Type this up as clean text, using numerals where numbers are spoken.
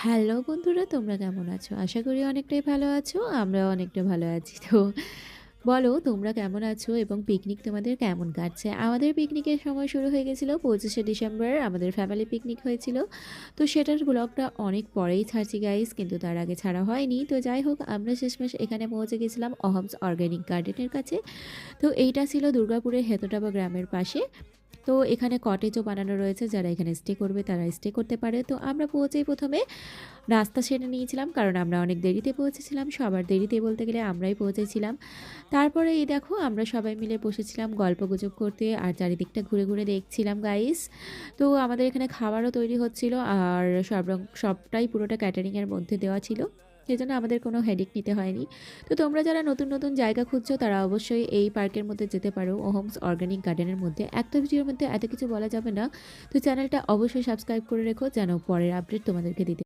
Hello বন্ধুরা, তোমরা কেমন আছো? আশা করি অনেকটাই ভালো আছো। আমরাও অনেকটা ভালো আছি। তো বলো তোমরা কেমন আছো এবং পিকনিক তোমাদের কেমন কাটছে? আমাদের পিকনিকের সময় শুরু হয়ে গেছিল ২৫শে ডিসেম্বর আমাদের ফ্যামিলি পিকনিক হয়েছিল। তো সেটার ব্লগটা অনেক পরেই ছাড়ছি গাইস, কিন্তু তার আগে ছাড়া হয়নি। তো যাই হোক, আমরা শেষমেশ এখানে পৌঁছে গেছিলাম অহমস অর্গানিক গার্ডেনের কাছে। তো এইটা ছিল দুর্গাপুরের হেতোটাবা গ্রামের পাশে। তো এখানে কটেজও বানানো রয়েছে, যারা এখানে স্টে করবে তারা স্টে করতে পারে। তো আমরা পৌঁছেই প্রথমে নাস্তা সেরে নিয়েছিলাম, কারণ আমরা অনেক দেরিতে পৌঁছেছিলাম। সবার দেরিতে বলতে গেলে আমরাই পৌঁছেছিলাম। তারপরে এই দেখো, আমরা সবাই মিলে বসেছিলাম গল্পগুজব করতে আর চারিদিকটা ঘুরে ঘুরে দেখছিলাম গাইস। তো আমাদের এখানে খাবারও তৈরি হচ্ছিল, আর সবটাই পুরোটা ক্যাটারিংয়ের মধ্যে দেওয়া ছিল। সেজন্য আমাদের কোনো হেডেক নিতে হয়নি। তো তোমরা যারা নতুন নতুন জায়গা খুঁজছো তারা অবশ্যই এই পার্কের মধ্যে যেতে পারো, ওহমস অর্গানিক গার্ডেনের মধ্যে। একটা ভিডিওর মধ্যে এত কিছু বলা যাবে না। তো চ্যানেলটা অবশ্যই সাবস্ক্রাইব করে রেখো, যেন পরের আপডেট তোমাদেরকে দিতে